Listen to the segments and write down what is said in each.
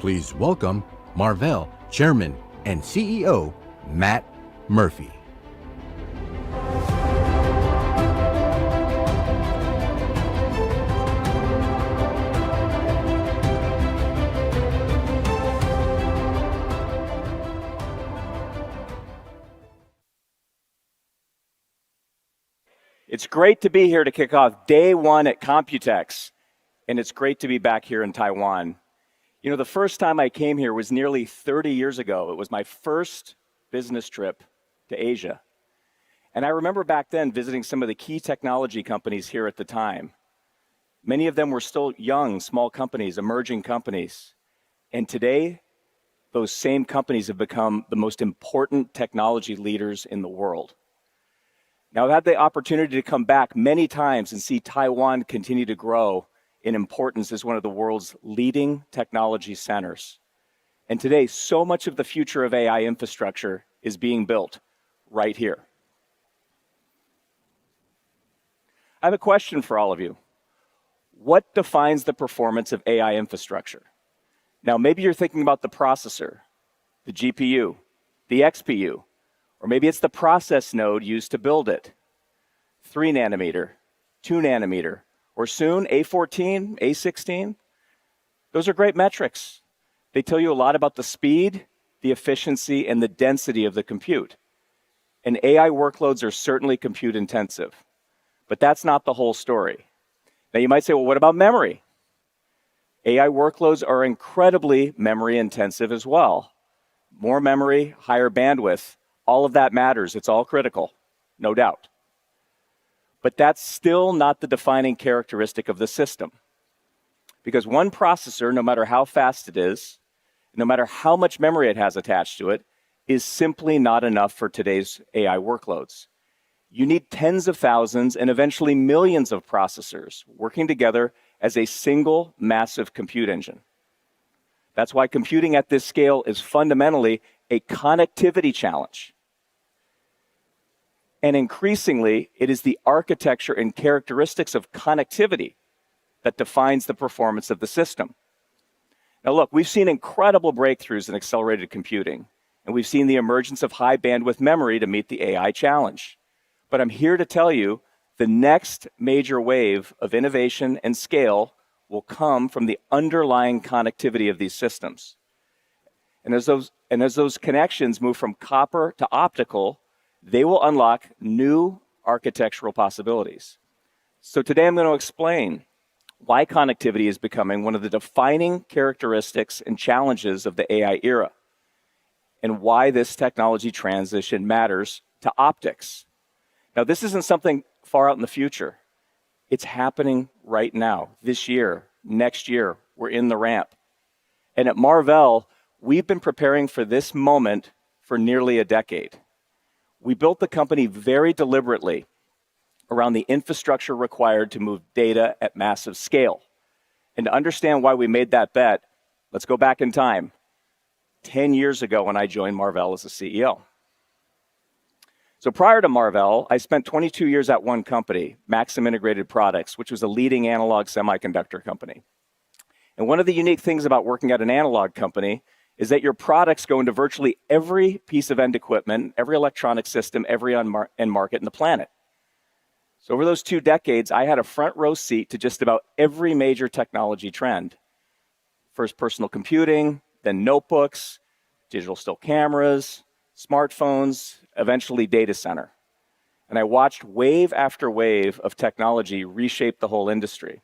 Please welcome Marvell Chairman and CEO Matt Murphy. It's great to be here to kick off day one at COMPUTEX, and it's great to be back here in Taiwan. You know, the first time I came here was nearly 30 years ago. It was my first business trip to Asia. And I remember back then visiting some of the key technology companies here at the time. Many of them were still young, small companies, emerging companies. And today, those same companies have become the most important technology leaders in the world. Now, I've had the opportunity to come back many times and see Taiwan continue to grow in importance as one of the world's leading technology centers. And today, so much of the future of AI infrastructure is being built right here. I have a question for all of you. What defines the performance of AI infrastructure? Now, maybe you're thinking about the processor, the GPU, the XPU, or maybe it's the process node used to build it. 3 nanometer, 2 nanometer, or soon A14, A16. Those are great metrics. They tell you a lot about the speed, the efficiency, and the density of the compute. And AI workloads are certainly compute intensive. But that's not the whole story. Now you might say, well, what about memory? AI workloads are incredibly memory intensive as well. More memory, higher bandwidth, all of that matters. It's all critical, no doubt. But that's still not the defining characteristic of the system. Because one processor, no matter how fast it is, no matter how much memory it has attached to it, is simply not enough for today's AI workloads. You need tens of thousands and eventually millions of processors working together as a single massive compute engine. That's why computing at this scale is fundamentally a connectivity challenge. And increasingly, it is the architecture and characteristics of connectivity that defines the performance of the system. Now look, we've seen incredible breakthroughs in accelerated computing, and we've seen the emergence of high bandwidth memory to meet the AI challenge. But I'm here to tell you, the next major wave of innovation and scale will come from the underlying connectivity of these systems. And as those connections move from copper to optical, they will unlock new architectural possibilities. So today I'm going to explain why connectivity is becoming one of the defining characteristics and challenges of the AI era, and why this technology transition matters to optics. Now, this isn't something far out in the future. It's happening right now, this year, next year. We're in the ramp. And at Marvell, we've been preparing for this moment for nearly a decade. We built the company very deliberately around the infrastructure required to move data at massive scale. And to understand why we made that bet, let's go back in time, 10 years ago when I joined Marvell as a CEO. So prior to Marvell, I spent 22 years at one company, Maxim Integrated Products, which was a leading analog semiconductor company. And one of the unique things about working at an analog company is that your products go into virtually every piece of end equipment, every electronic system, every end market in the planet. So over those 2 decades, I had a front row seat to just about every major technology trend. First personal computing, then notebooks, digital still cameras, smartphones, eventually data center. And I watched wave after wave of technology reshape the whole industry.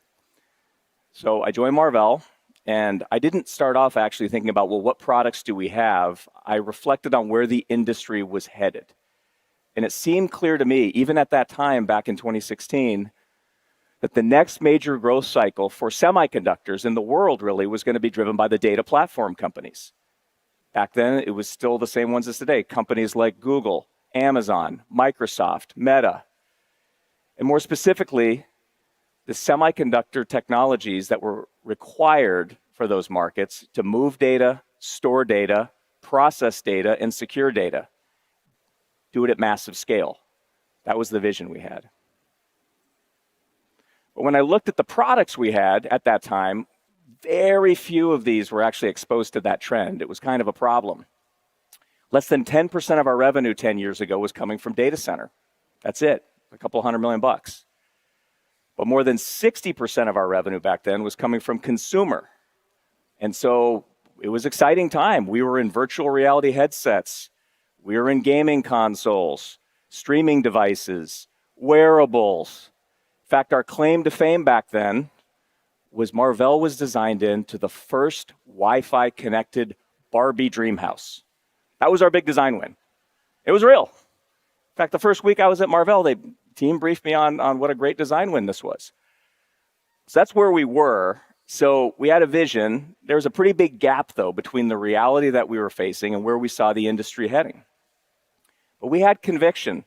So I joined Marvell. And I didn't start off actually thinking about, well, what products do we have? I reflected on where the industry was headed. And it seemed clear to me, even at that time, back in 2016, that the next major growth cycle for semiconductors in the world really was going to be driven by the data platform companies. Back then, it was still the same ones as today, companies like Google, Amazon, Microsoft, Meta. And more specifically, the semiconductor technologies that were required for those markets to move data, store data, process data, and secure data. Do it at massive scale. That was the vision we had. But when I looked at the products we had at that time, very few of these were actually exposed to that trend. It was kind of a problem. Less than 10% of our revenue 10 years ago was coming from data center. That's it, a couple $100 million. But more than 60% of our revenue back then was coming from consumer. And so it was an exciting time. We were in virtual reality headsets. We were in gaming consoles, streaming devices, wearables. In fact, our claim to fame back then was Marvell was designed into the first Wi-Fi connected Barbie dream house. That was our big design win. It was real. In fact, the first week I was at Marvell, the team briefed me on what a great design win this was. So that's where we were. So we had a vision. There was a pretty big gap, though, between the reality that we were facing and where we saw the industry heading. But we had conviction.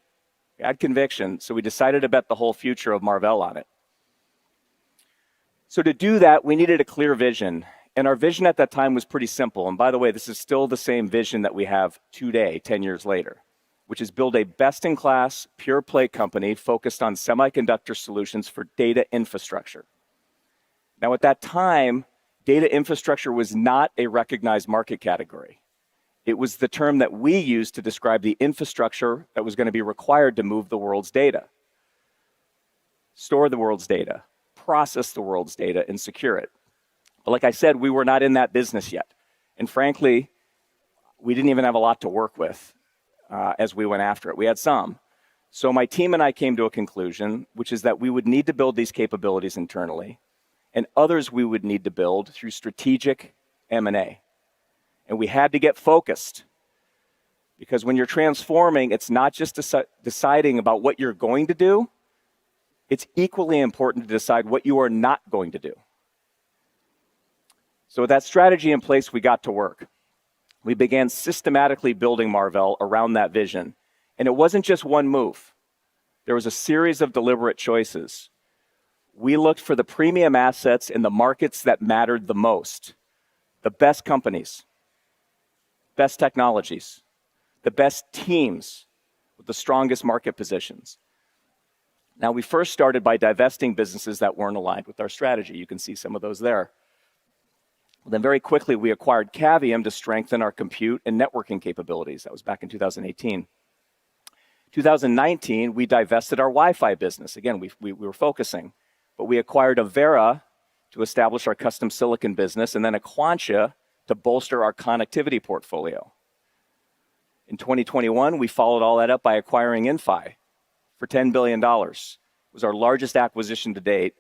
So we decided to bet the whole future of Marvell on it. So to do that, we needed a clear vision. And our vision at that time was pretty simple. And by the way, this is still the same vision that we have today, 10 years later, which is build a best-in-class, pure-play company focused on semiconductor solutions for data infrastructure. Now, at that time, data infrastructure was not a recognized market category. It was the term that we used to describe the infrastructure that was going to be required to move the world's data, store the world's data, process the world's data, and secure it. But like I said, we were not in that business yet. And frankly, we didn't even have a lot to work with as we went after it. We had some. So my team and I came to a conclusion, which is that we would need to build these capabilities internally, and others we would need to build through strategic M&A. And we had to get focused, because when you're transforming, it's not just deciding about what you're going to do. It's equally important to decide what you are not going to do. So with that strategy in place, we got to work. We began systematically building Marvell around that vision. And it wasn't just one move. There was a series of deliberate choices. We looked for the premium assets in the markets that mattered the most, the best companies, best technologies, the best teams with the strongest market positions. Now, we first started by divesting businesses that weren't aligned with our strategy. You can see some of those there. Then very quickly, we acquired Cavium to strengthen our compute and networking capabilities. That was back in 2018. 2019, we divested our Wi-Fi business. Again, we were focusing. But we acquired Avera to establish our custom silicon business, and then Aquantia to bolster our connectivity portfolio. In 2021, we followed all that up by acquiring Inphi for $10 billion. It was our largest acquisition to date,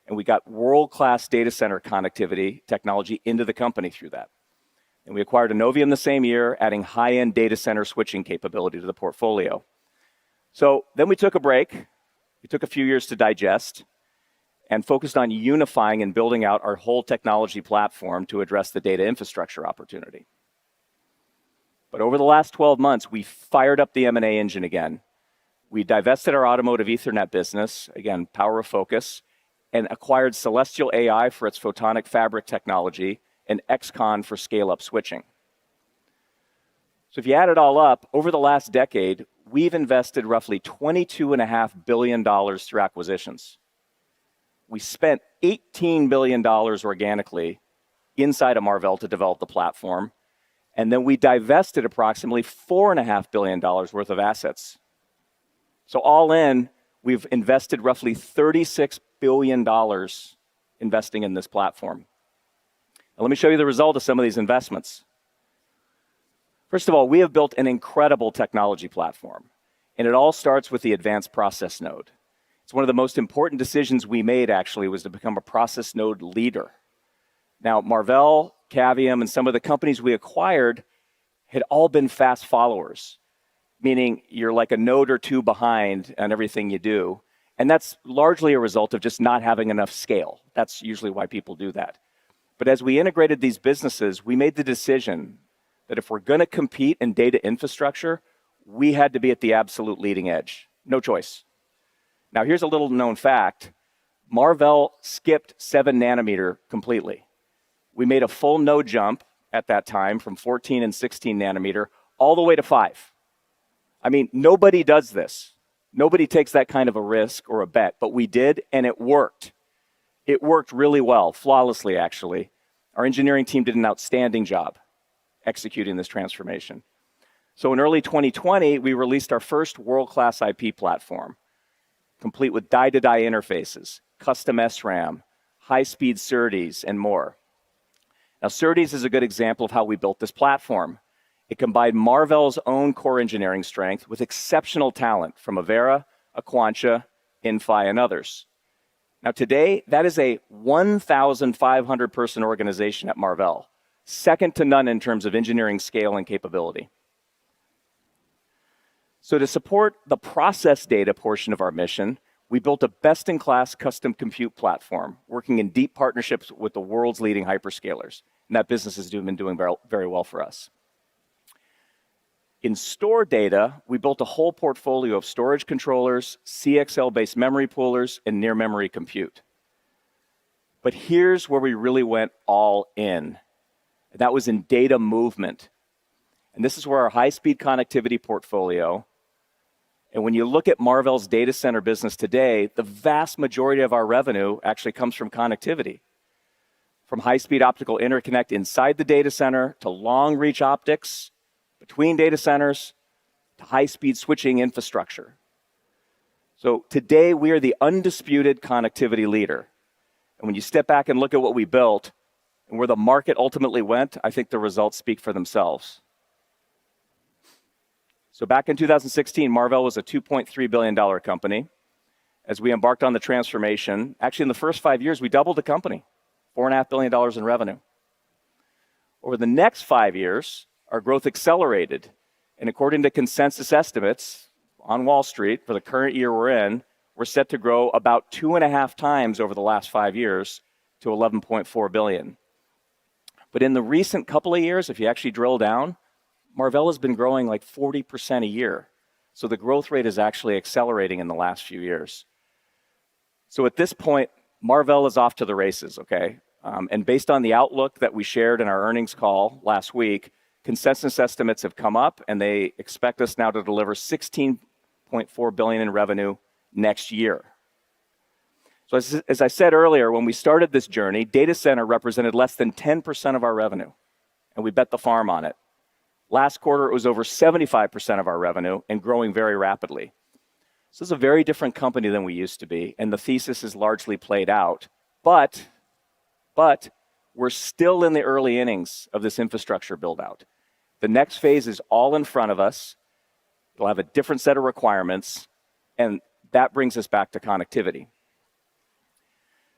and we got world-class data center connectivity technology into the company through that. And we acquired Innovium the same year, adding high-end data center switching capability to the portfolio. So then we took a break. We took a few years to digest and focused on unifying and building out our whole technology platform to address the data infrastructure opportunity. But over the last 12 months, we fired up the M&A engine again. We divested our automotive Ethernet business, again, power of focus, and acquired Celestial AI for its photonic fabric technology and XConn for scale-up switching. So if you add it all up, over the last decade, we've invested roughly $22.5 billion through acquisitions. We spent $18 billion organically inside of Marvell to develop the platform, and then we divested approximately $4.5 billion worth of assets. So all in, we've invested roughly $36 billion investing in this platform. Now, let me show you the result of some of these investments. First of all, we have built an incredible technology platform, and it all starts with the advanced process node. It's one of the most important decisions we made, actually, was to become a process node leader. Now, Marvell, Cavium, and some of the companies we acquired had all been fast followers, meaning you're like a node or two behind on everything you do. And that's largely a result of just not having enough scale. That's usually why people do that. But as we integrated these businesses, we made the decision that if we're going to compete in data infrastructure, we had to be at the absolute leading edge. No choice. Now, here's a little known fact. Marvell skipped 7 nanometer completely. We made a full node jump at that time from 14 and 16 nanometer all the way to 5. I mean, nobody does this. Nobody takes that kind of a risk or a bet, but we did, and it worked. It worked really well, flawlessly, actually. Our engineering team did an outstanding job executing this transformation. So in early 2020, we released our first world-class IP platform, complete with die-to-die interfaces, custom SRAM, high-speed SerDes, and more. Now, SerDes is a good example of how we built this platform. It combined Marvell's own core engineering strength with exceptional talent from Avera, Aquantia, Inphi, and others. Now, today, that is a 1,500-person organization at Marvell, second to none in terms of engineering scale and capability. So to support the process data portion of our mission, we built a best-in-class custom compute platform, working in deep partnerships with the world's leading hyperscalers. And that business has been doing very well for us. In store data, we built a whole portfolio of storage controllers, CXL-based memory poolers, and near-memory compute. But here's where we really went all in. And that was in data movement. And this is where our high-speed connectivity portfolio, and when you look at Marvell's data center business today, the vast majority of our revenue actually comes from connectivity. From high-speed optical interconnect inside the data center to long-reach optics between data centers to high-speed switching infrastructure. So today, we are the undisputed connectivity leader. And when you step back and look at what we built and where the market ultimately went, I think the results speak for themselves. So back in 2016, Marvell was a $2.3 billion company. As we embarked on the transformation, actually in the first 5 years, we doubled the company, $4.5 billion in revenue. Over the next 5 years, our growth accelerated. And according to consensus estimates on Wall Street for the current year we're in, we're set to grow about 2.5 times over the last 5 years to $11.4 billion. But in the recent couple of years, if you actually drill down, Marvell has been growing like 40% a year. So the growth rate is actually accelerating in the last few years. So at this point, Marvell is off to the races, okay? And based on the outlook that we shared in our earnings call last week, consensus estimates have come up and they expect us now to deliver $16.4 billion in revenue next year. So as I said earlier, when we started this journey, data center represented less than 10% of our revenue, and we bet the farm on it. Last quarter, it was over 75% of our revenue and growing very rapidly. So this is a very different company than we used to be, and the thesis is largely played out. But we're still in the early innings of this infrastructure build-out. The next phase is all in front of us. It'll have a different set of requirements, and that brings us back to connectivity.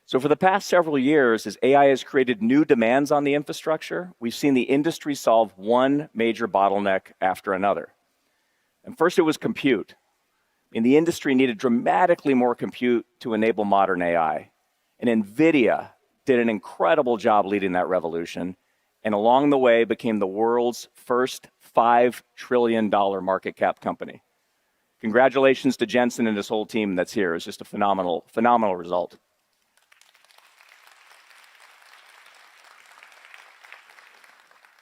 So for the past several years, as AI has created new demands on the infrastructure, we've seen the industry solve one major bottleneck after another. And first, it was compute. And the industry needed dramatically more compute to enable modern AI. And NVIDIA did an incredible job leading that revolution, and along the way became the world's first $5 trillion market cap company. Congratulations to Jensen and his whole team that's here. It's just a phenomenal result.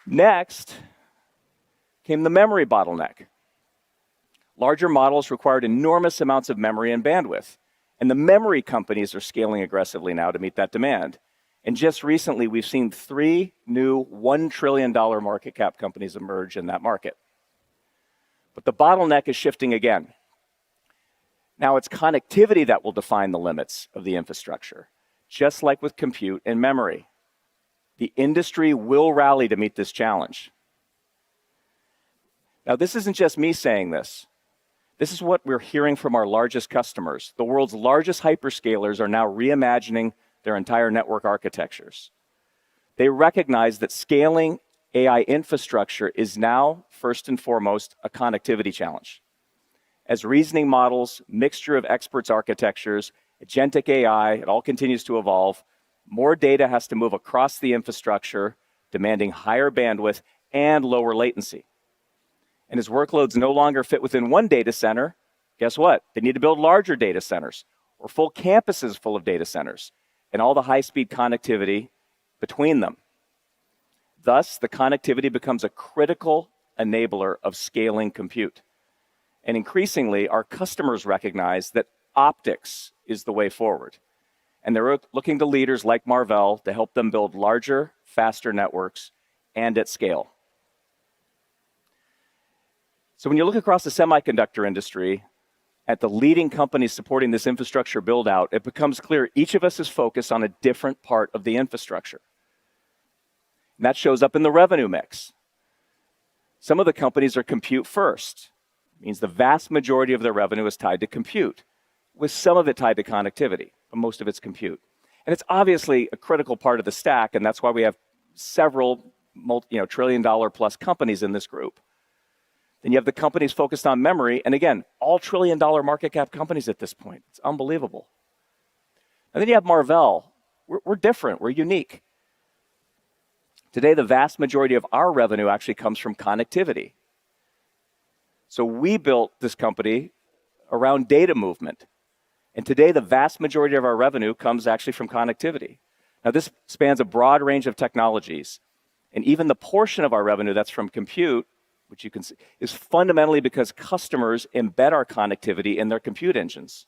Next came the memory bottleneck. Larger models required enormous amounts of memory and bandwidth, and the memory companies are scaling aggressively now to meet that demand. And just recently, we've seen 3 new $1 trillion market cap companies emerge in that market. But the bottleneck is shifting again. Now it's connectivity that will define the limits of the infrastructure, just like with compute and memory. The industry will rally to meet this challenge. Now, this isn't just me saying this. This is what we're hearing from our largest customers. The world's largest hyperscalers are now reimagining their entire network architectures. They recognize that scaling AI infrastructure is now, first and foremost, a connectivity challenge. As reasoning models, mixture of experts architectures, agentic AI, it all continues to evolve, more data has to move across the infrastructure, demanding higher bandwidth and lower latency. And as workloads no longer fit within one data center, guess what? They need to build larger data centers or full campuses full of data centers and all the high-speed connectivity between them. Thus, the connectivity becomes a critical enabler of scaling compute. And increasingly, our customers recognize that optics is the way forward. And they're looking to leaders like Marvell to help them build larger, faster networks and at scale. So when you look across the semiconductor industry at the leading companies supporting this infrastructure build out, it becomes clear each of us is focused on a different part of the infrastructure. And that shows up in the revenue mix. Some of the companies are compute first. It means the vast majority of their revenue is tied to compute, with some of it tied to connectivity, but most of it's compute. And it's obviously a critical part of the stack, and that's why we have several trillion-dollar-plus companies in this group. Then you have the companies focused on memory, and again, all trillion-dollar market cap companies at this point. It's unbelievable. And then you have Marvell. We're different. We're unique. Today, the vast majority of our revenue actually comes from connectivity. So we built this company around data movement. And today, the vast majority of our revenue comes actually from connectivity. Now, this spans a broad range of technologies. And even the portion of our revenue that's from compute, which you can see, is fundamentally because customers embed our connectivity in their compute engines.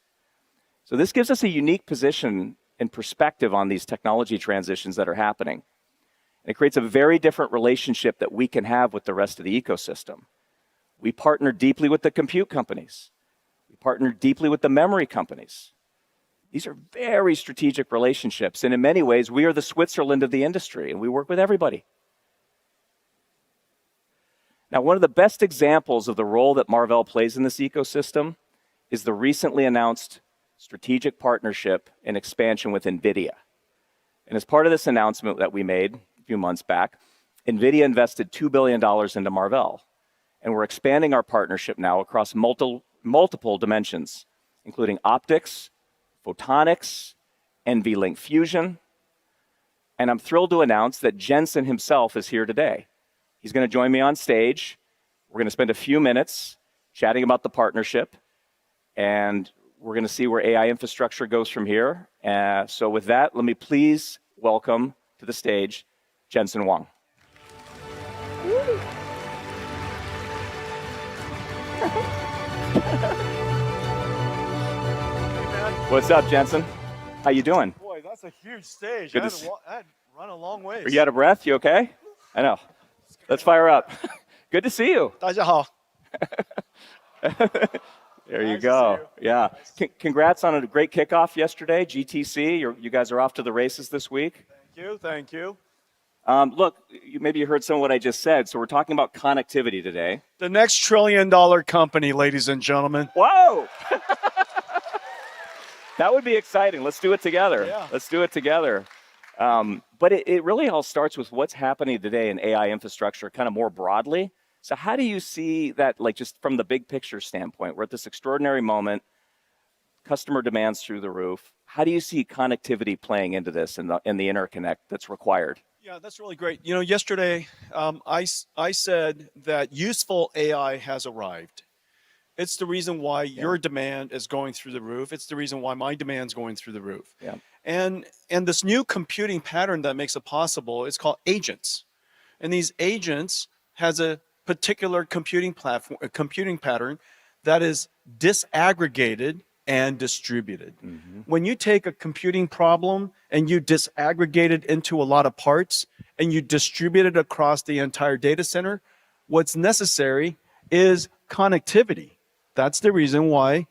So this gives us a unique position and perspective on these technology transitions that are happening. And it creates a very different relationship that we can have with the rest of the ecosystem. We partner deeply with the compute companies. We partner deeply with the memory companies. These are very strategic relationships. And in many ways, we are the Switzerland of the industry, and we work with everybody. Now, one of the best examples of the role that Marvell plays in this ecosystem is the recently announced strategic partnership and expansion with NVIDIA. And as part of this announcement that we made a few months back, NVIDIA invested $2 billion into Marvell. And we're expanding our partnership now across multiple dimensions, including optics, photonics, NVLink Fusion. And I'm thrilled to announce that Jensen himself is here today. He's going to join me on stage. We're going to spend a few minutes chatting about the partnership, and we're going to see where AI infrastructure goes from here. So with that, let me please welcome to the stage Jensen Huang. What's up, Jensen? How you doing? Boy, that's a huge stage. Good I to had run a long ways. Are you out of breath? You okay? I know. Let's fire up. Good to see you. 大家好. There you Nice to go. see you. Yeah. Congrats on a great kickoff yesterday, GTC. You guys are off to the races this week. Thank you. Look, maybe you heard some of what I just said. So we're talking about connectivity today. The next trillion-dollar company, ladies and gentlemen. Whoa! That would be exciting. Let's do it together. Yeah. Let's do it together. But it really all starts with what's happening today in AI infrastructure kind of more broadly. So how do you see that, like just from the big picture standpoint? We're at this extraordinary moment, customer demands through the roof. How do you see connectivity playing into this and the interconnect that's required? Yeah, that's really great. You know, yesterday I said that useful AI has arrived. It's the reason why your demand is going through the roof. It's the reason why my demand's going through the roof. Yeah. And this new computing pattern that makes it possible is called agents. And these agents has a particular computing platform, a computing pattern that is disaggregated and distributed. Mm-hmm. When you take a computing problem and you disaggregate it into a lot of parts and you distribute it across the entire data center, what's necessary is connectivity. That's the reason why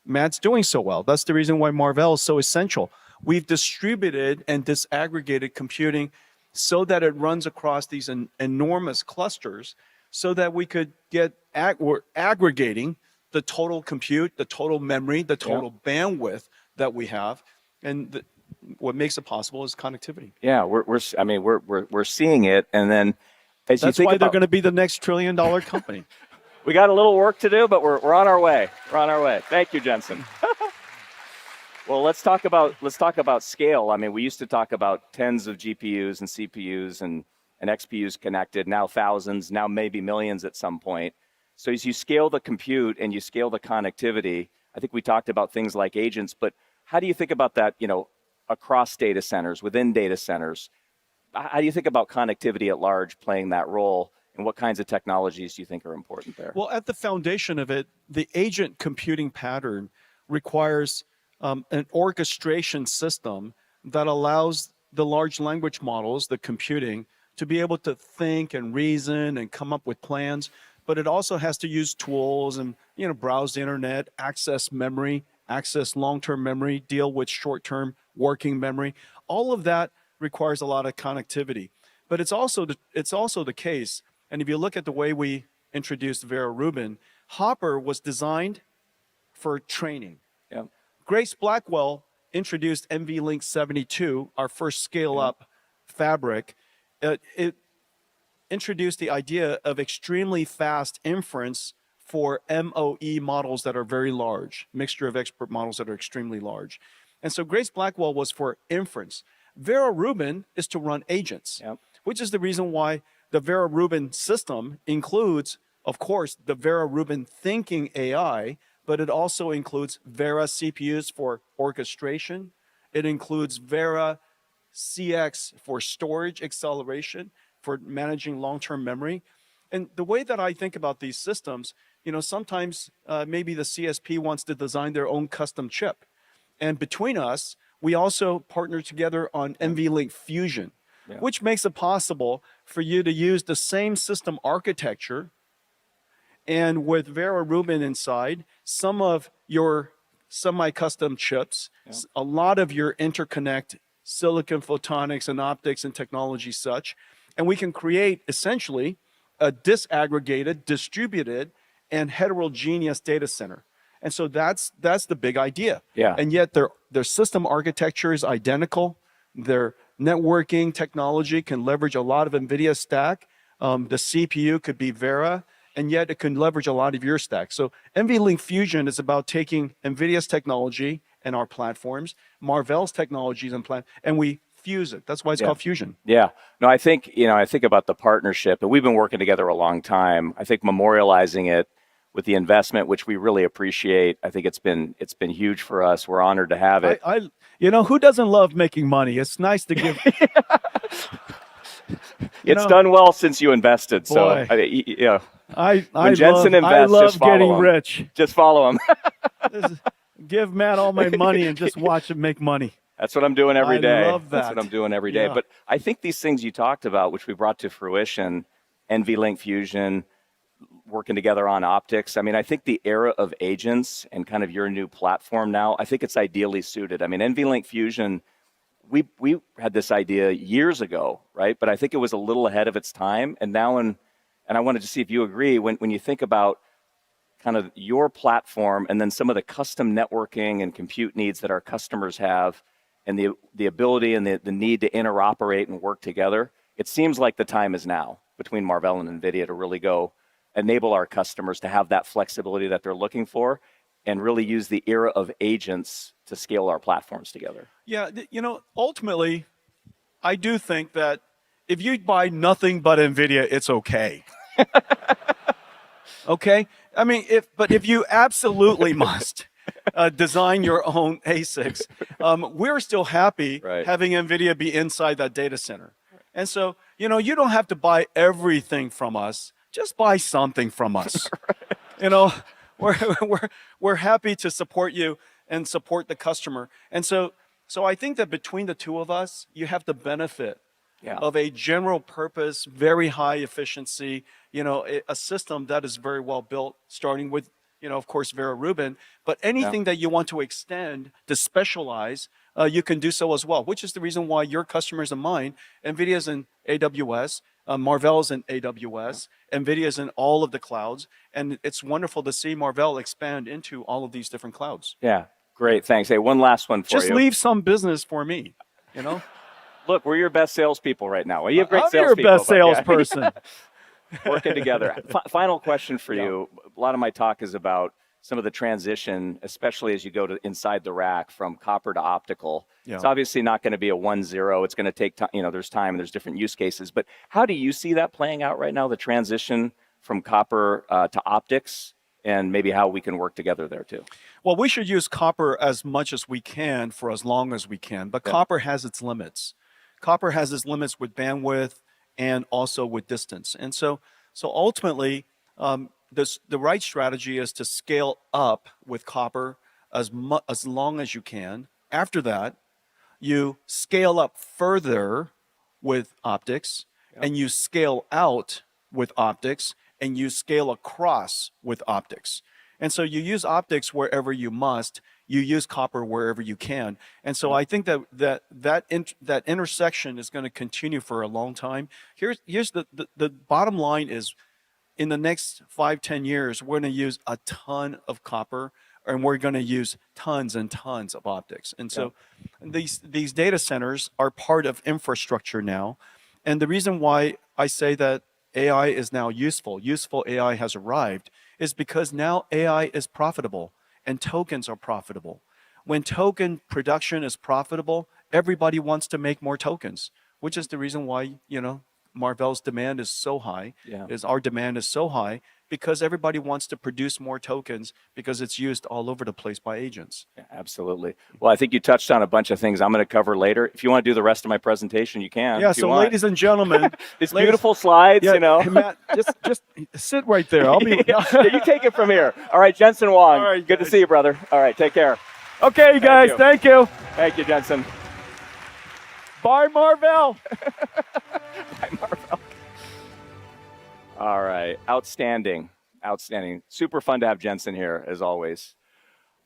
Matt's doing so well. That's the reason why Marvell is so essential. We've distributed and disaggregated computing so that it runs across these enormous clusters so that we could get, we're aggregating the total compute, the total memory, the total bandwidth that we have. And what makes it possible is connectivity. Yeah, we're seeing it. And then as that's you think why about, they're going to be the next trillion-dollar company. We got a little work to do, but we're on our way. We're on our way. Thank you, Jensen. Well, let's talk about scale. I mean, we used to talk about tens of GPUs and CPUs and XPUs connected, now thousands, now maybe millions at some point. So as you scale the compute and you scale the connectivity, I think we talked about things like agents, but how do you think about that, across data centers, within data centers? How do you think about connectivity at large playing that role? And what kinds of technologies do you think are important there? Well, at the foundation of it, the agent computing pattern requires an orchestration system that allows the large language models, the computing, to be able to think and reason and come up with plans. But it also has to use tools and browse the internet, access memory, access long-term memory, deal with short-term working memory. All of that requires a lot of connectivity. But it's also the case, and if you look at the way we introduced Vera Rubin, Hopper was designed for training. Yeah. Grace Blackwell introduced NVLink 72, our first scale-up fabric. It introduced the idea of extremely fast inference for MOE models that are very large, mixture of expert models that are extremely large. And so Grace Blackwell was for inference. Vera Rubin is to run agents, which is the reason why the Vera Rubin system includes, of course, the Vera Rubin thinking AI, but it also includes Vera CPUs for orchestration. It includes Vera CX for storage acceleration, for managing long-term memory. And the way that I think about these systems, sometimes maybe the CSP wants to design their own custom chip. And between us, we also partner together on NVLink Fusion, which makes it possible for you to use the same system architecture and with Vera Rubin inside, some of your semi-custom chips, a lot of your interconnect, silicon photonics and optics and technology such, and we can create essentially a disaggregated, distributed, and heterogeneous data center. And so that's the big idea. Yeah. And yet their system architecture is identical. Their networking technology can leverage a lot of NVIDIA stack. The CPU could be Vera, and yet it can leverage a lot of your stack. So NVLink Fusion is about taking NVIDIA's technology and our platforms, Marvell's technologies and we fuse it. That's why it's called Fusion. Yeah. No, I think about the partnership, and we've been working together a long time. I think memorializing it with the investment, which we really appreciate. I think it's been huge for us. We're honored to have it. Who doesn't love making money? It's nice to give. It's done well since you invested. Boy. So, when Jensen invests, I love just follow getting him. rich. Just follow him. Give Matt all my money and just watch him make money. That's what I'm doing every day. I love that. That's what I'm doing every day. Yeah. But I think these things you talked about, which we brought to fruition, NVLink Fusion, working together on optics. I mean, I think the era of agents and kind of your new platform now, I think it's ideally suited. I mean, NVLink Fusion, we had this idea years ago, right? But I think it was a little ahead of its time. And now, and I wanted to see if you agree, when you think about kind of your platform and then some of the custom networking and compute needs that our customers have, and the ability and the need to interoperate and work together, it seems like the time is now between Marvell and NVIDIA to really go enable our customers to have that flexibility that they're looking for and really use the era of agents to scale our platforms together. Yeah, ultimately, I do think that if you buy nothing but NVIDIA, it's okay. Okay? I mean, if you absolutely must design your own ASICs, we're still happy having NVIDIA be inside that data center. And so, you don't have to buy everything from us. Just buy something from us. We're happy to support you and support the customer. And so I think that between the two of us, you have the benefit of a general purpose, very high efficiency, a system that is very well built, starting with, of course, Vera Rubin. But anything that you want to extend to specialize, you can do so as well, which is the reason why your customers and mine, NVIDIA's in AWS, Marvell's in AWS, NVIDIA's in all of the clouds, and it's wonderful to see Marvell expand into all of these different clouds. Yeah, great, thanks. Hey, one last one for you. Just leave some business for me, Look, we're your best salespeople right now. Well, you have great I'm salespeople. your best salesperson. Working together. Final question for you. A lot of my talk is about some of the transition, especially as you go to inside the rack from copper to optical. Yeah. It's obviously not going to be a 1-0. It's going to take time. There's time and there's different use cases. But how do you see that playing out right now, the transition from copper to optics, and maybe how we can work together there too? Well, we should use copper as much as we can for as long as we can, but copper has its limits. Copper has its limits with bandwidth and also with distance. And so ultimately, the right strategy is to scale up with copper as long as you can. After that, you scale up further with optics, and you scale out with optics, and you scale across with optics. And so you use optics wherever you must. You use copper wherever you can. And so I think that intersection is going to continue for a long time. Here's the bottom line is, in the next 5-10 years, we're going to use a ton of copper, and we're going to use tons and tons of optics. And so these data centers are part of infrastructure now. And the reason why I say that AI is now useful AI has arrived, is because now AI is profitable and tokens are profitable. When token production is profitable, everybody wants to make more tokens, which is the reason why, Marvell's demand is so high, our demand is so high, because everybody wants to produce more tokens because it's used all over the place by agents. Yeah, absolutely. Well, I think you touched on a bunch of things I'm going to cover later. If you want to do the rest of my presentation, you can. Yeah, so ladies and gentlemen. These beautiful slides, Hey, Matt, just sit right there. I'll be. Yeah, you take it from here. All right, Jensen Huang. All right, good to see you, brother. All right, take care. Okay, guys, thank you. Thank you, Jensen. Bye, Marvell. Bye, Marvell. All right, outstanding. Super fun to have Jensen here, as always.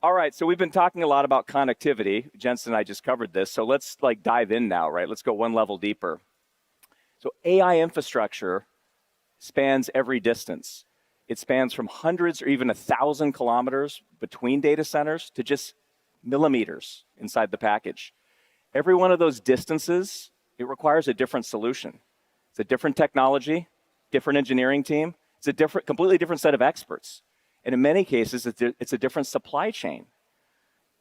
All right, so we've been talking a lot about connectivity. Jensen and I just covered this, so let's dive in now, right? Let's go one level deeper. So AI infrastructure spans every distance. It spans from hundreds or even 1,000 kilometers between data centers to just millimeters inside the package. Every one of those distances, it requires a different solution. It's a different technology, different engineering team. It's a completely different set of experts. And in many cases, it's a different supply chain.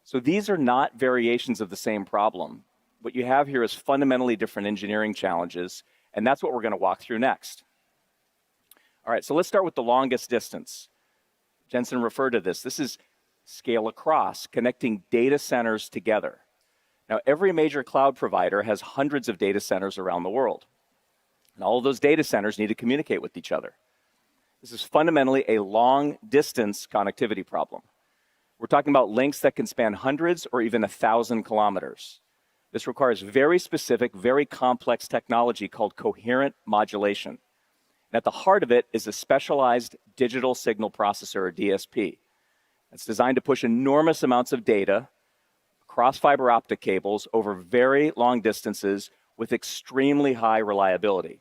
So these are not variations of the same problem. What you have here is fundamentally different engineering challenges, and that's what we're going to walk through next. All right, so let's start with the longest distance. Jensen referred to this. This is scale across, connecting data centers together. Now, every major cloud provider has hundreds of data centers around the world. And all of those data centers need to communicate with each other. This is fundamentally a long-distance connectivity problem. We're talking about links that can span hundreds or even 1,000 kilometers. This requires very specific, very complex technology called coherent modulation. And at the heart of it is a specialized digital signal processor, or DSP. It's designed to push enormous amounts of data across fiber optic cables over very long distances with extremely high reliability.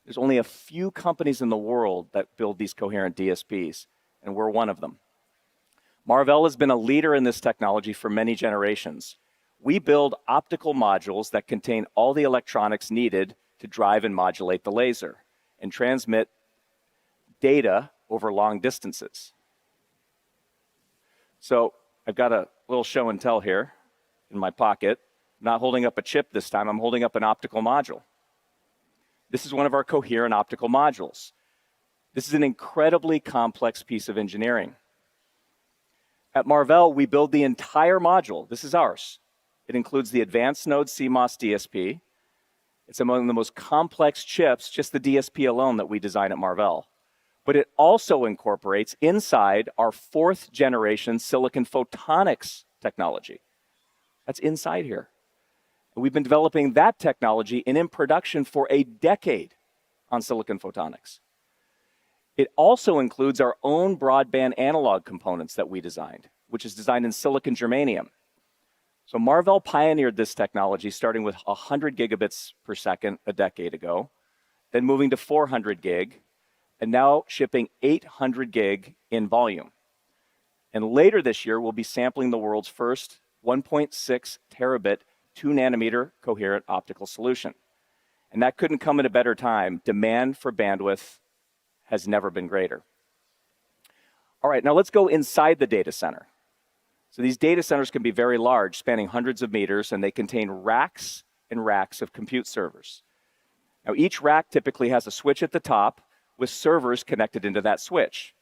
There's only a few companies in the world that build these coherent DSPs, and we're one of them. Marvell has been a leader in this technology for many generations. We build optical modules that contain all the electronics needed to drive and modulate the laser and transmit data over long distances. So I've got a little show and tell here in my pocket. I'm not holding up a chip this time, I'm holding up an optical module. This is one of our coherent optical modules. This is an incredibly complex piece of engineering. At Marvell, we build the entire module. This is ours. It includes the advanced node CMOS DSP. It's among the most complex chips, just the DSP alone, that we design at Marvell. But it also incorporates inside our 4th generation silicon photonics technology. That's inside here. We've been developing that technology and in production for a decade on silicon photonics. It also includes our own broadband analog components that we designed, which is designed in silicon germanium. So Marvell pioneered this technology starting with 100 gigabits per second a decade ago, then moving to 400 gig, and now shipping 800 gig in volume. And later this year, we'll be sampling the world's first 1.6 terabit 2-nanometer coherent optical solution. And that couldn't come at a better time. Demand for bandwidth has never been greater. All right, now let's go inside the data center. So these data centers can be very large, spanning hundreds of meters, and they contain racks and racks of compute servers. Now, each rack typically has a switch at the top with servers connected into that switch.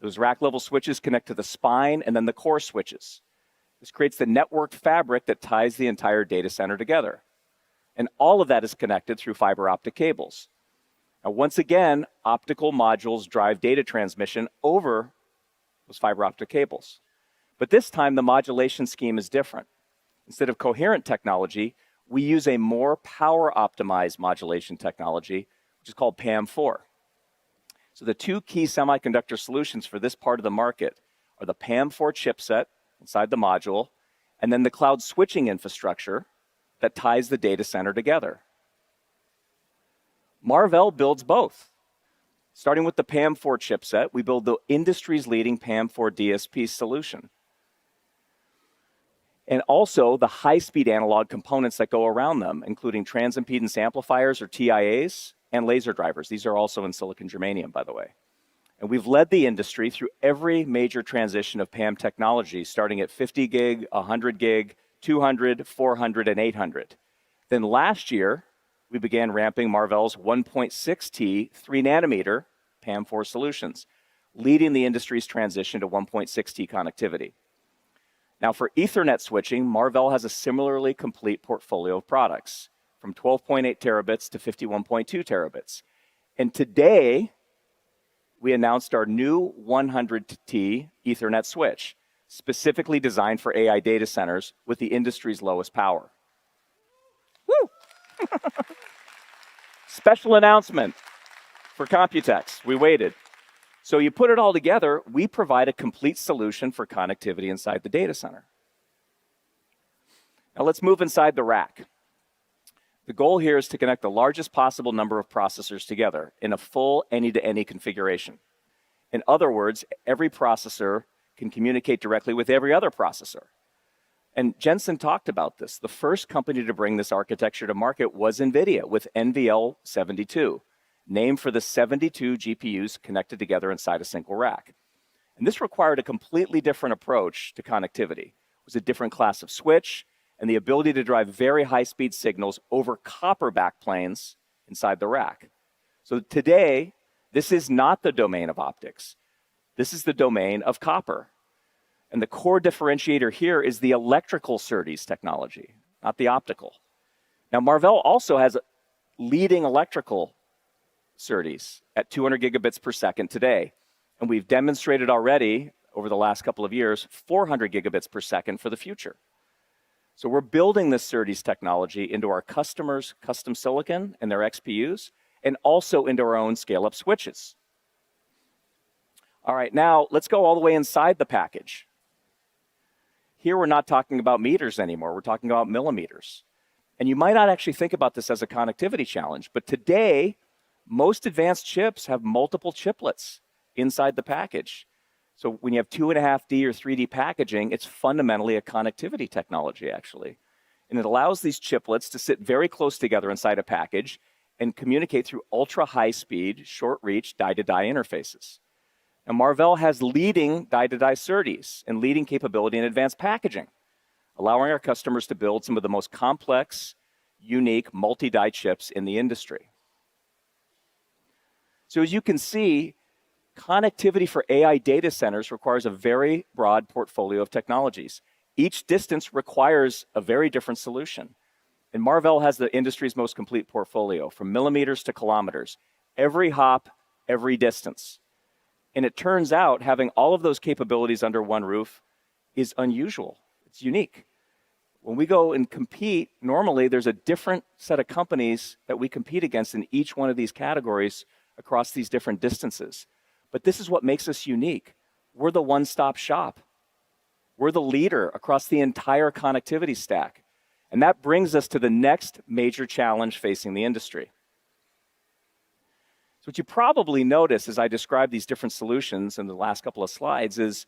Those rack-level switches connect to the spine and then the core switches. This creates the networked fabric that ties the entire data center together. And all of that is connected through fiber optic cables. Now, once again, optical modules drive data transmission over those fiber optic cables. But this time, the modulation scheme is different. Instead of coherent technology, we use a more power-optimized modulation technology, which is called PAM4. So the two key semiconductor solutions for this part of the market are the PAM4 chipset inside the module, and then the cloud switching infrastructure that ties the data center together. Marvell builds both. Starting with the PAM4 chipset, we build the industry's leading PAM4 DSP solution. And also the high-speed analog components that go around them, including transimpedance amplifiers or TIAs and laser drivers. These are also in silicon germanium, by the way. And we've led the industry through every major transition of PAM technology, starting at 50 gig, 100 gig, 200, 400, and 800. Then last year, we began ramping Marvell's 1.6T 3-nanometer PAM4 solutions, leading the industry's transition to 1.6T connectivity. Now, for Ethernet switching, Marvell has a similarly complete portfolio of products, from 12.8 terabits to 51.2 terabits. And today, we announced our new 100T Ethernet switch, specifically designed for AI data centers with the industry's lowest power. Woo! Special announcement for COMPUTEX. We waited. So you put it all together, we provide a complete solution for connectivity inside the data center. Now let's move inside the rack. The goal here is to connect the largest possible number of processors together in a full any-to-any configuration. In other words, every processor can communicate directly with every other processor. And Jensen talked about this. The first company to bring this architecture to market was NVIDIA with NVL72, named for the 72 GPUs connected together inside a single rack. And this required a completely different approach to connectivity. It was a different class of switch and the ability to drive very high-speed signals over copper backplanes inside the rack. So today, this is not the domain of optics. This is the domain of copper. And the core differentiator here is the electrical SerDes technology, not the optical. Now, Marvell also has leading electrical SerDes at 200 gigabits per second today. And we've demonstrated already over the last couple of years, 400 gigabits per second for the future. So we're building this SerDes technology into our customers' custom silicon and their XPUs, and also into our own scale-up switches. All right, now let's go all the way inside the package. Here we're not talking about meters anymore, we're talking about millimeters. And you might not actually think about this as a connectivity challenge, but today, most advanced chips have multiple chiplets inside the package. So when you have 2.5D or 3D packaging, it's fundamentally a connectivity technology, actually. And it allows these chiplets to sit very close together inside a package and communicate through ultra-high-speed, short-reach die-to-die interfaces. Now, Marvell has leading die-to-die SerDes and leading capability in advanced packaging, allowing our customers to build some of the most complex, unique multi-die chips in the industry. So as you can see, connectivity for AI data centers requires a very broad portfolio of technologies. Each distance requires a very different solution. And Marvell has the industry's most complete portfolio, from millimeters to kilometers, every hop, every distance. And it turns out having all of those capabilities under one roof is unusual. It's unique. When we go and compete, normally there's a different set of companies that we compete against in each one of these categories across these different distances. But this is what makes us unique. We're the one-stop shop. We're the leader across the entire connectivity stack. And that brings us to the next major challenge facing the industry. So what you probably notice as I describe these different solutions in the last couple of slides is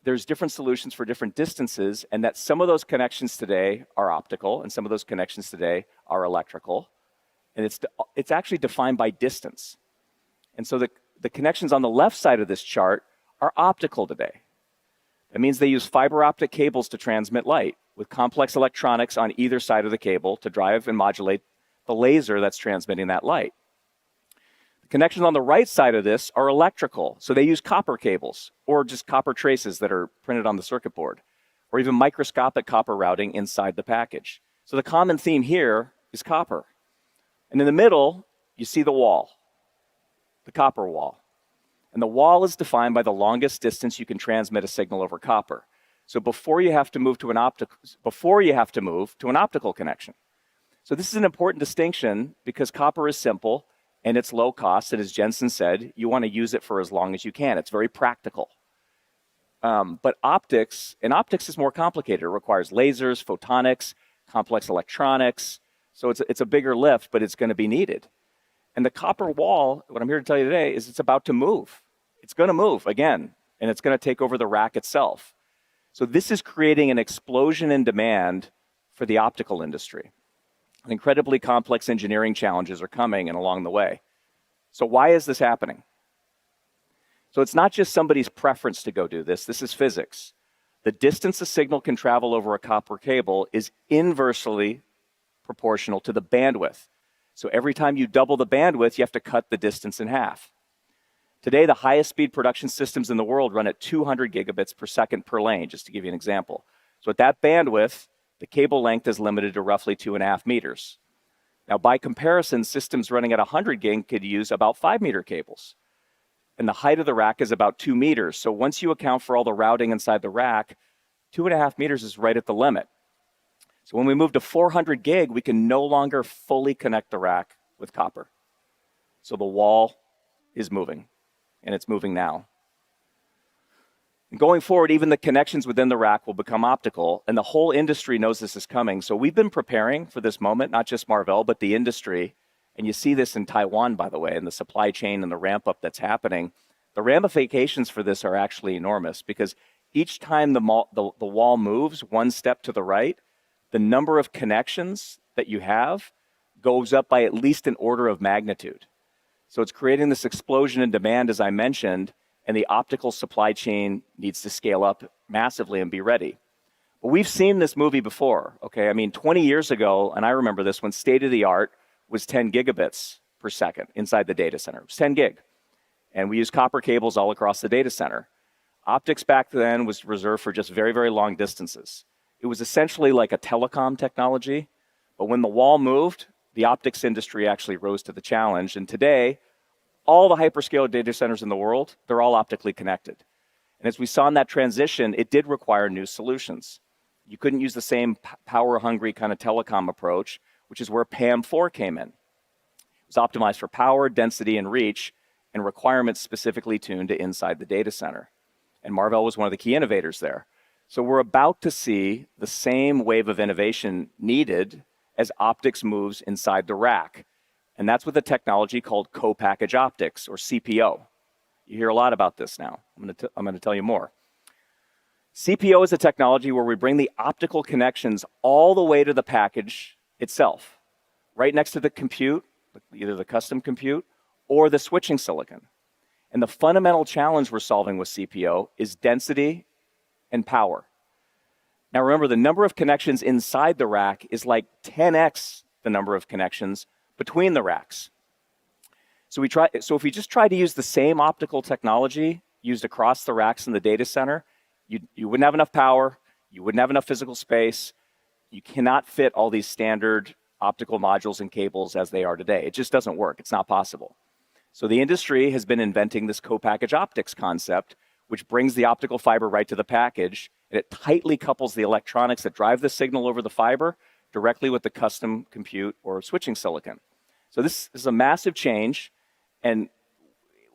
there's different solutions for different distances, and that some of those connections today are optical, and some of those connections today are electrical. And it's actually defined by distance. And so the connections on the left side of this chart are optical today. That means they use fiber optic cables to transmit light with complex electronics on either side of the cable to drive and modulate the laser that's transmitting that light. The connections on the right side of this are electrical. So they use copper cables or just copper traces that are printed on the circuit board, or even microscopic copper routing inside the package. So the common theme here is copper. And in the middle, you see the wall, the copper wall. And the wall is defined by the longest distance you can transmit a signal over copper. So before you have to move to an optical connection. So this is an important distinction because copper is simple and it's low cost. And as Jensen said, you want to use it for as long as you can. It's very practical. But optics is more complicated. It requires lasers, photonics, complex electronics. So it's a bigger lift, but it's going to be needed. And the copper wall, what I'm here to tell you today, is it's about to move. It's going to move again, and it's going to take over the rack itself. So this is creating an explosion in demand for the optical industry. And incredibly complex engineering challenges are coming and along the way. So why is this happening? So it's not just somebody's preference to go do this. This is physics. The distance a signal can travel over a copper cable is inversely proportional to the bandwidth. So every time you double the bandwidth, you have to cut the distance in half. Today, the highest speed production systems in the world run at 200 gigabits per second per lane, just to give you an example. So at that bandwidth, the cable length is limited to roughly 2.5 meters. Now, by comparison, systems running at 100 gig could use about 5-meter cables. And the height of the rack is about 2 meters. So once you account for all the routing inside the rack, 2.5 meters is right at the limit. So when we move to 400 gig, we can no longer fully connect the rack with copper. So the wall is moving, and it's moving now. And going forward, even the connections within the rack will become optical, and the whole industry knows this is coming. So we've been preparing for this moment, not just Marvell, but the industry. And you see this in Taiwan, by the way, in the supply chain and the ramp up that's happening. The ramifications for this are actually enormous because each time the wall moves one step to the right, the number of connections that you have goes up by at least an order of magnitude. So it's creating this explosion in demand, as I mentioned, and the optical supply chain needs to scale up massively and be ready. But we've seen this movie before, okay? I mean, 20 years ago, and I remember this when state-of-the-art was 10 gigabits per second inside the data center. It was 10 gig. And we used copper cables all across the data center. Optics back then was reserved for just very, very long distances. It was essentially like a telecom technology, but when the wall moved, the optics industry actually rose to the challenge. And today, all the hyperscale data centers in the world, they're all optically connected. And as we saw in that transition, it did require new solutions. You couldn't use the same power-hungry kind of telecom approach, which is where PAM4 came in. It was optimized for power, density, and reach, and requirements specifically tuned to inside the data center. And Marvell was one of the key innovators there. So we're about to see the same wave of innovation needed as optics moves inside the rack. And that's with a technology called co-packaged optics, or CPO. You hear a lot about this now. I'm going to tell you more. CPO is a technology where we bring the optical connections all the way to the package itself, right next to the compute, either the custom compute or the switching silicon. And the fundamental challenge we're solving with CPO is density and power. Now remember, the number of connections inside the rack is like 10x the number of connections between the racks. So if we just try to use the same optical technology used across the racks in the data center, you wouldn't have enough power, you wouldn't have enough physical space, you cannot fit all these standard optical modules and cables as they are today. It just doesn't work, it's not possible. So the industry has been inventing this co-packaged optics concept, which brings the optical fiber right to the package, and it tightly couples the electronics that drive the signal over the fiber directly with the custom compute or switching silicon. So this is a massive change, and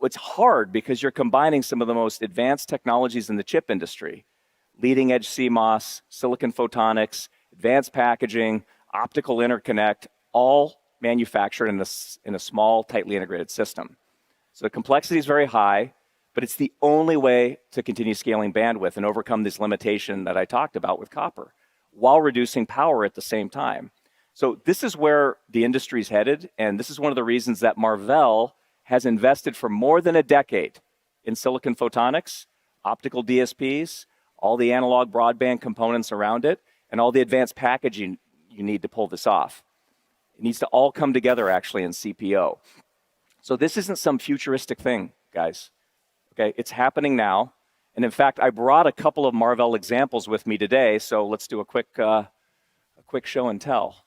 it's hard because you're combining some of the most advanced technologies in the chip industry, leading edge CMOS, silicon photonics, advanced packaging, optical interconnect, all manufactured in a small, tightly integrated system. So the complexity is very high, but it's the only way to continue scaling bandwidth and overcome this limitation that I talked about with copper, while reducing power at the same time. So this is where the industry is headed, and this is one of the reasons that Marvell has invested for more than a decade in silicon photonics, optical DSPs, all the analog broadband components around it, and all the advanced packaging you need to pull this off. It needs to all come together actually in CPO. So this isn't some futuristic thing, guys. Okay, it's happening now. And in fact, I brought a couple of Marvell examples with me today, so let's do a quick show and tell.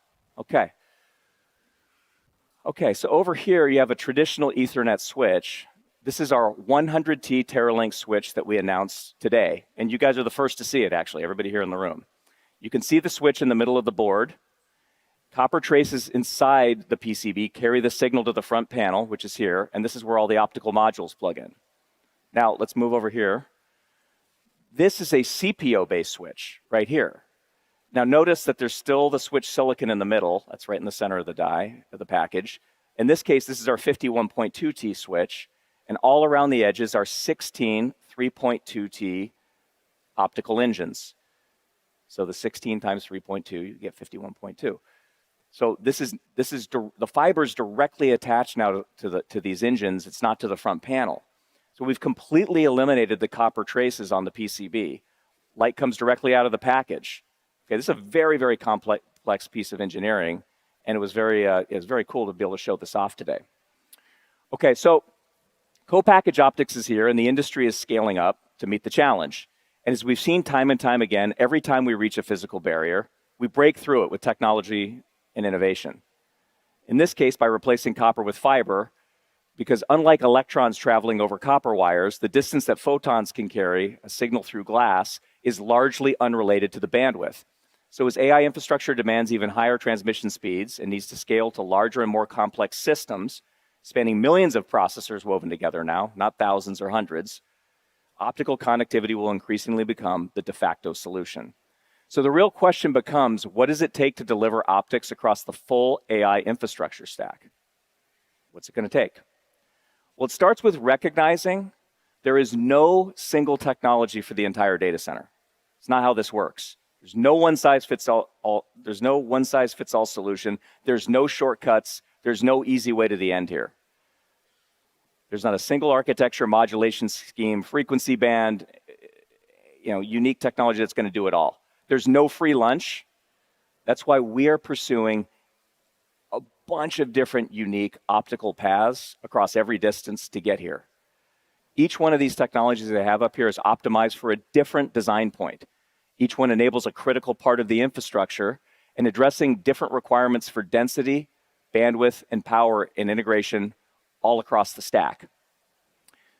Okay, so over here you have a traditional Ethernet switch, This is our 100T Teralink switch that we announced today. And you guys are the first to see it, actually, everybody here in the room. You can see the switch in the middle of the board. Copper traces inside the PCB carry the signal to the front panel, which is here, and this is where all the optical modules plug in. Now, let's move over here. This is a CPO-based switch right here. Now, notice that there's still the switch silicon in the middle. That's right in the center of the die, of the package. In this case, this is our 51.2T switch, and all around the edges are 16 3.2T optical engines. So the 16 times 3.2, you get 51.2. So this is the fibers directly attached now to these engines. It's not to the front panel. So we've completely eliminated the copper traces on the PCB. Light comes directly out of the package. Okay, this is a very, very complex piece of engineering, and it was very cool to be able to show this off today. Okay, so co-package optics is here, and the industry is scaling up to meet the challenge. And as we've seen time and time again, every time we reach a physical barrier, we break through it with technology and innovation. In this case, by replacing copper with fiber, because unlike electrons traveling over copper wires, the distance that photons can carry a signal through glass is largely unrelated to the bandwidth. So as AI infrastructure demands even higher transmission speeds and needs to scale to larger and more complex systems, spanning millions of processors woven together now, not thousands or hundreds, optical connectivity will increasingly become the de facto solution. So the real question becomes, what does it take to deliver optics across the full AI infrastructure stack? What's it going to take? Well, it starts with recognizing there is no single technology for the entire data center. It's not how this works. There's no one-size-fits-all. There's no one-size-fits-all solution. There's no shortcuts. There's no easy way to the end here. There's not a single architecture, modulation scheme, frequency band, unique technology that's going to do it all. There's no free lunch. That's why we are pursuing a bunch of different unique optical paths across every distance to get here. Each one of these technologies that I have up here is optimized for a different design point. Each one enables a critical part of the infrastructure and addressing different requirements for density, bandwidth, and power and integration all across the stack.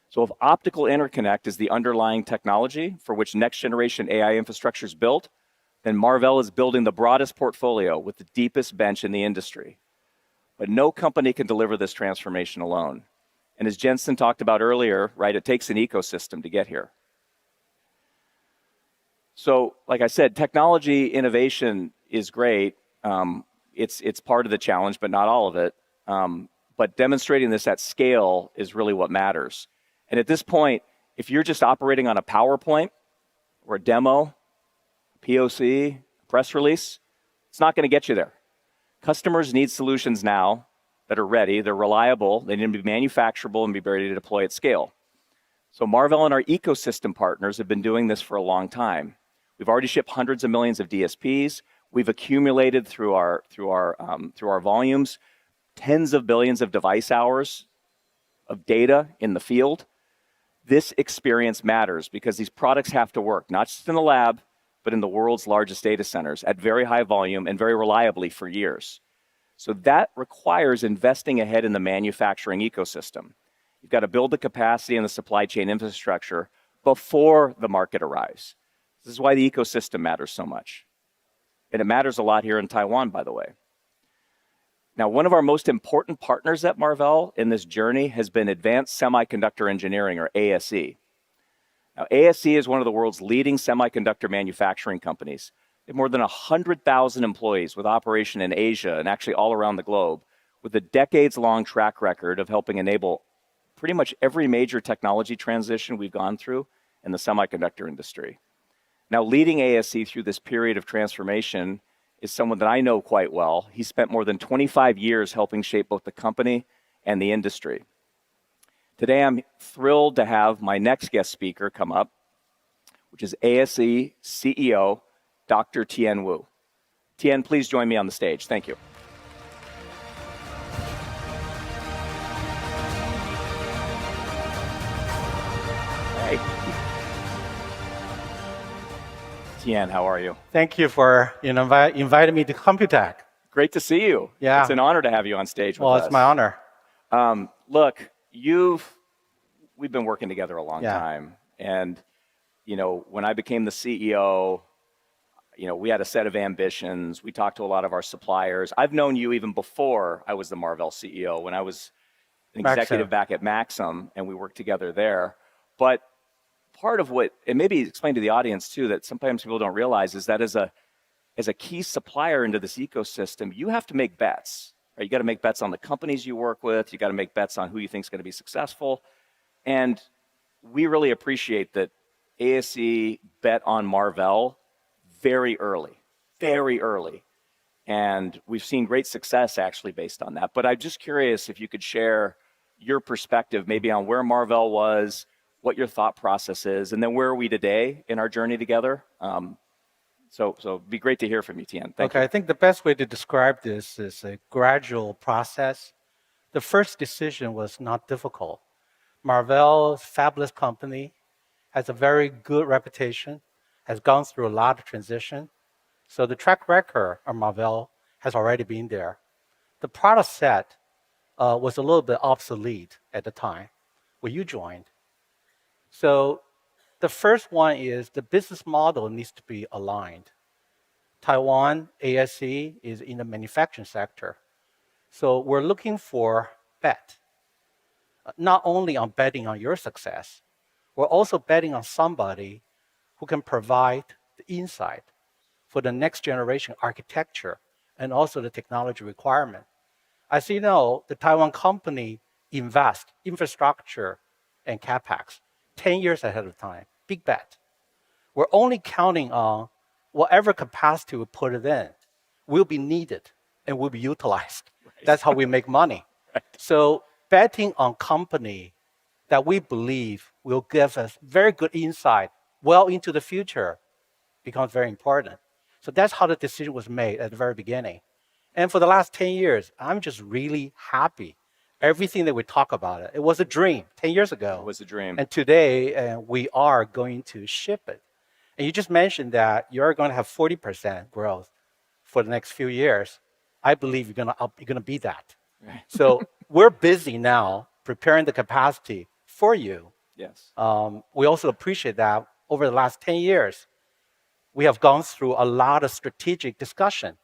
So if optical interconnect is the underlying technology for which next generation AI infrastructure is built, then Marvell is building the broadest portfolio with the deepest bench in the industry. But no company can deliver this transformation alone. And as Jensen talked about earlier, right, it takes an ecosystem to get here. So, like I said, technology innovation is great. It's part of the challenge, but not all of it. But demonstrating this at scale is really what matters. And at this point, if you're just operating on a PowerPoint or a demo, POC, press release, it's not going to get you there. Customers need solutions now that are ready, they're reliable, they need to be manufacturable and be ready to deploy at scale. So Marvell and our ecosystem partners have been doing this for a long time. We've already shipped hundreds of millions of DSPs. We've accumulated through our volumes tens of billions of device hours of data in the field. This experience matters because these products have to work, not just in the lab, but in the world's largest data centers at very high volume and very reliably for years. So that requires investing ahead in the manufacturing ecosystem. You've got to build the capacity and the supply chain infrastructure before the market arrives. This is why the ecosystem matters so much. And it matters a lot here in Taiwan, by the way. Now, one of our most important partners at Marvell in this journey has been Advanced Semiconductor Engineering, or ASE. Now, ASE is one of the world's leading semiconductor manufacturing companies. They have more than 100,000 employees with operation in Asia and actually all around the globe, with a decades-long track record of helping enable pretty much every major technology transition we've gone through in the semiconductor industry. Now, leading ASE through this period of transformation is someone that I know quite well. He spent more than 25 years helping shape both the company and the industry. Today, I'm thrilled to have my next guest speaker come up, which is ASE CEO, Dr. Tien Wu. Tien, please join me on the stage. Thank you. Hey. Tien, how are you? Thank you for inviting me to COMPUTEX. Great to see you. Yeah. It's an honor to have you on stage with us. Well, it's my honor. Look, you've we've been working together a long Yeah. time. And, when I became the CEO, we had a set of ambitions. We talked to a lot of our suppliers. I've known you even before I was the Marvell CEO, when I was an executive back at Maxim, and we worked together there. But part of what, and maybe explain to the audience too, that sometimes people don't realize is that as a key supplier into this ecosystem, you have to make bets. Right? You got to make bets on the companies you work with. You got to make bets on who you think is going to be successful. And we really appreciate that ASE bet on Marvell very early. And we've seen great success actually based on that. But I'm just curious if you could share your perspective maybe on where Marvell was, what your thought process is, and then where are we today in our journey together? So it'd be great to hear from you, Tien. Thank you. I think the best way to describe this is a gradual process. The first decision was not difficult. Marvell, fabulous company, has a very good reputation, has gone through a lot of transition. So the track record of Marvell has already been there. The product set was a little bit obsolete at the time when you joined. So the first one is the business model needs to be aligned. Taiwan, ASE, is in the manufacturing sector. So we're looking for bet, not only on betting on your success, we're also betting on somebody who can provide the insight for the next generation architecture and also the technology requirement. As you know, the Taiwan company invest infrastructure and CapEx 10 years ahead of time, big bet. We're only counting on whatever capacity we put it in will be needed and will be utilized. Right. That's how we make money. Right. So betting on company that we believe will give us very good insight well into the future becomes very important. So that's how the decision was made at the very beginning. And for the last 10 years, I'm just really happy. Everything that we talk about, it was a dream 10 years ago. It was a dream. And today, we are going to ship it. And you just mentioned that you're going to have 40% growth for the next few years. I believe you're going to beat that. Right. So we're busy now preparing the capacity for you. Yes. We also appreciate that over the last 10 years, we have gone through a lot of strategic discussion,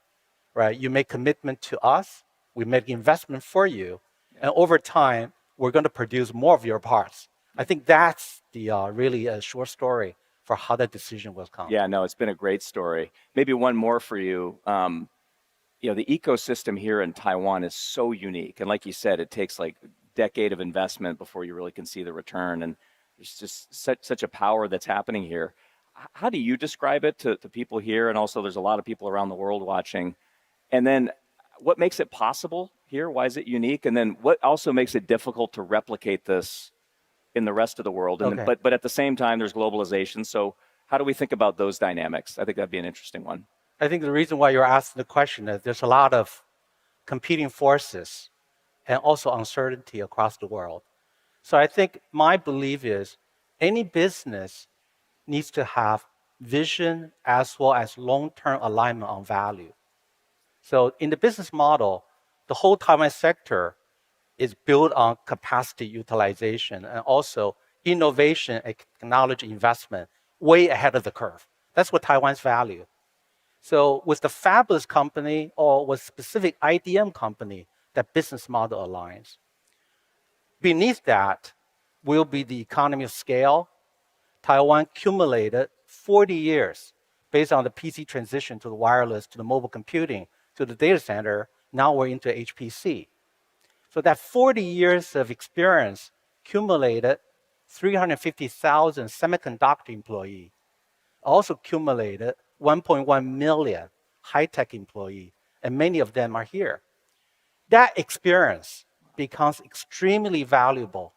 right? You make commitment to us, we make investment for you, and over time, we're going to produce more of your parts. I think that's the really a short story for how that decision was come. Yeah, no, it's been a great story. Maybe one more for you. The ecosystem here in Taiwan is so unique. And like you said, it takes like a decade of investment before you really can see the return. And there's just such a power that's happening here. How do you describe it to people here? And also there's a lot of people around the world watching. And then what makes it possible here? Why is it unique? And then what also makes it difficult to replicate this in the rest of the world? And Okay. but at the same time, there's globalization. So how do we think about those dynamics? I think that'd be an interesting one. I think the reason why you're asking the question is there's a lot of competing forces and also uncertainty across the world. So I think my belief is any business needs to have vision as well as long-term alignment on value. So in the business model, the whole Taiwan sector is built on capacity utilization and also innovation and technology investment way ahead of the curve. That's what Taiwan's value. So with the fabulous company or with specific IDM company, that business model aligns. Beneath that will be the economy of scale. Taiwan accumulated 40 years based on the PC transition to the wireless, to the mobile computing, to the data center. Now we're into HPC. So that 40 years of experience accumulated 350,000 semiconductor employees, also accumulated 1.1 million high-tech employees, and many of them are here. That experience becomes extremely valuable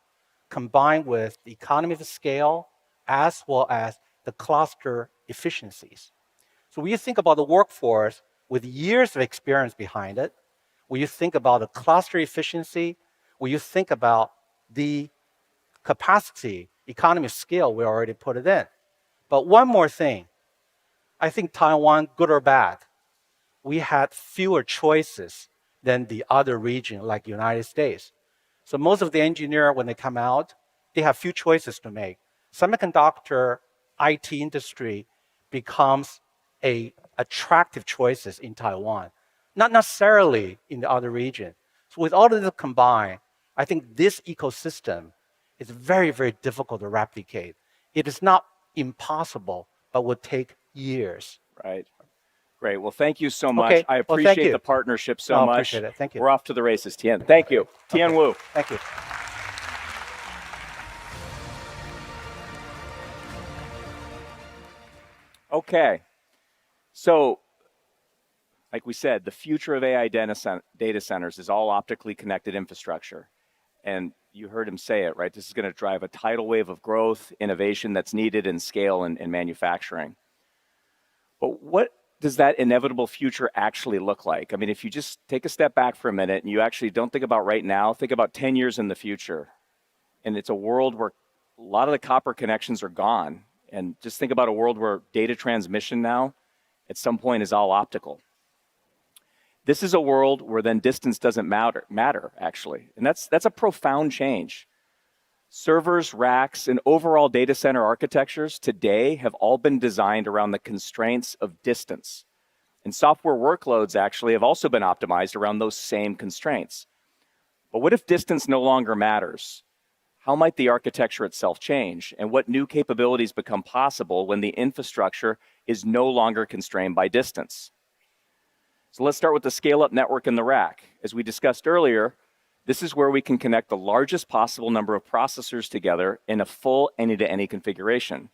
combined with the economy of scale as well as the cluster efficiencies. So when you think about the workforce with years of experience behind it, when you think about the cluster efficiency, when you think about the capacity, economy of scale, we already put it in. But one more thing, I think Taiwan, good or bad, we had fewer choices than the other region like United States. So most of the engineers, when they come out, they have few choices to make. Semiconductor IT industry becomes a attractive choices in Taiwan, not necessarily in the other region. So with all of this combined, I think this ecosystem is very, very difficult to replicate. It is not impossible, but would take years. Right. Great. Well, thank you so much. Okay. I Well, appreciate thank you. the partnership so much. Appreciate it. Thank you. We're off to the races, Tian. Thank you. Tian Wu. Thank you. Okay. So, like we said, the future of AI data centers is all optically connected infrastructure. And you heard him say it, right? This is going to drive a tidal wave of growth, innovation that's needed in scale and manufacturing. But what does that inevitable future actually look like? I mean, if you just take a step back for a minute and you actually don't think about right now, think about 10 years in the future. And it's a world where a lot of the copper connections are gone. And just think about a world where data transmission now at some point is all optical. This is a world where then distance doesn't matter actually. And that's a profound change. Servers, racks, and overall data center architectures today have all been designed around the constraints of distance. And software workloads actually have also been optimized around those same constraints. But what if distance no longer matters? How might the architecture itself change? And what new capabilities become possible when the infrastructure is no longer constrained by distance? So let's start with the scale-up network in the rack. As we discussed earlier, this is where we can connect the largest possible number of processors together in a full any-to-any configuration.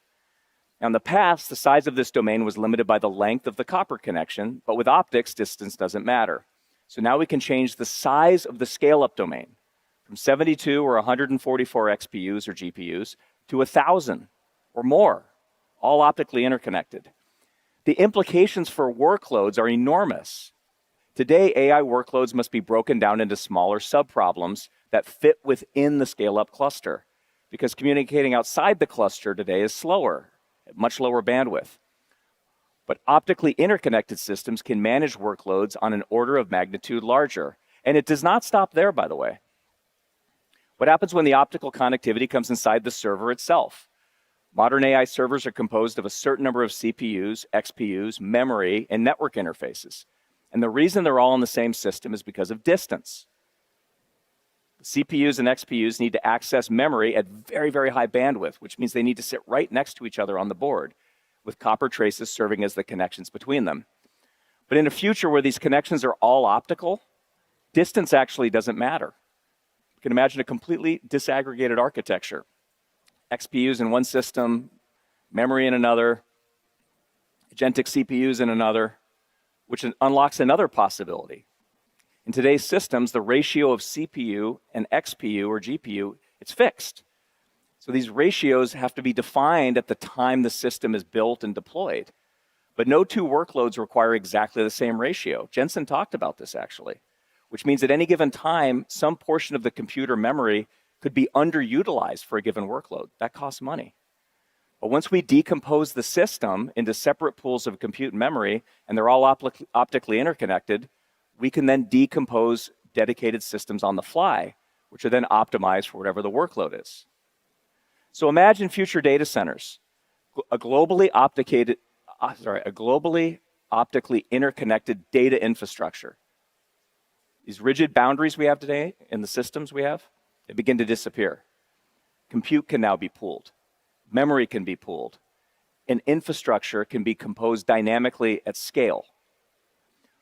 Now, in the past, the size of this domain was limited by the length of the copper connection, but with optics, distance doesn't matter. So now we can change the size of the scale-up domain from 72 or 144 XPUs or GPUs to 1,000 or more, all optically interconnected. The implications for workloads are enormous. Today, AI workloads must be broken down into smaller subproblems that fit within the scale-up cluster, because communicating outside the cluster today is slower, at much lower bandwidth. But optically interconnected systems can manage workloads on an order of magnitude larger. And it does not stop there, by the way. What happens when the optical connectivity comes inside the server itself? Modern AI servers are composed of a certain number of CPUs, XPUs, memory, and network interfaces. And the reason they're all in the same system is because of distance. CPUs and XPUs need to access memory at very, very high bandwidth, which means they need to sit right next to each other on the board, with copper traces serving as the connections between them. But in a future where these connections are all optical, distance actually doesn't matter. You can imagine a completely disaggregated architecture. XPUs in one system, memory in another, agentic CPUs in another, which unlocks another possibility. In today's systems, the ratio of CPU and XPU or GPU, it's fixed. So these ratios have to be defined at the time the system is built and deployed. But no two workloads require exactly the same ratio. Jensen talked about this actually, which means at any given time, some portion of the computer memory could be underutilized for a given workload. That costs money. But once we decompose the system into separate pools of compute memory, and they're all optically interconnected, we can then decompose dedicated systems on the fly, which are then optimized for whatever the workload is. So imagine future data centers, a globally optically interconnected data infrastructure. These rigid boundaries we have today in the systems we have, they begin to disappear. Compute can now be pooled. Memory can be pooled, and infrastructure can be composed dynamically at scale.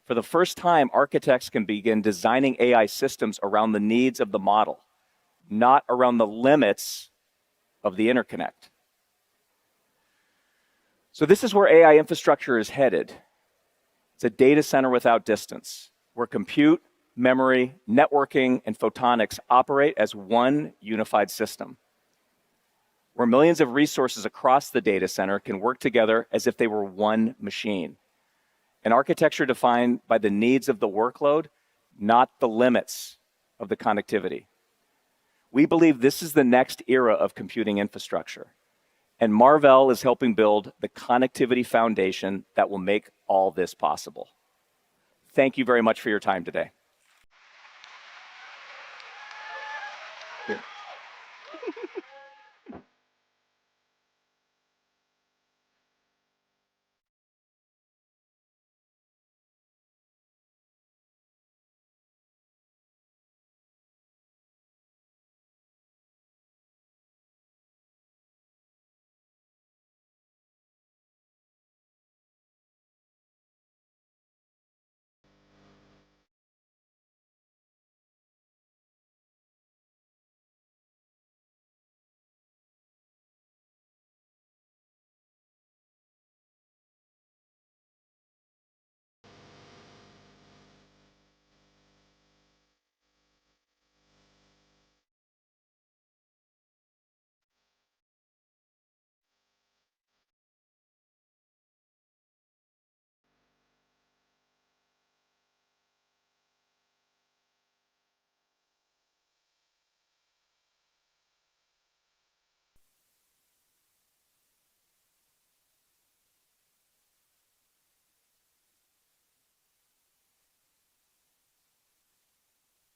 For the first time, architects can begin designing AI systems around the needs of the model, not around the limits of the interconnect. So this is where AI infrastructure is headed. It's a data center without distance, where compute, memory, networking, and photonics operate as one unified system, where millions of resources across the data center can work together as if they were one machine. An architecture defined by the needs of the workload, not the limits of the connectivity. We believe this is the next era of computing infrastructure, and Marvell is helping build the connectivity foundation that will make all this possible. Thank you very much for your time today.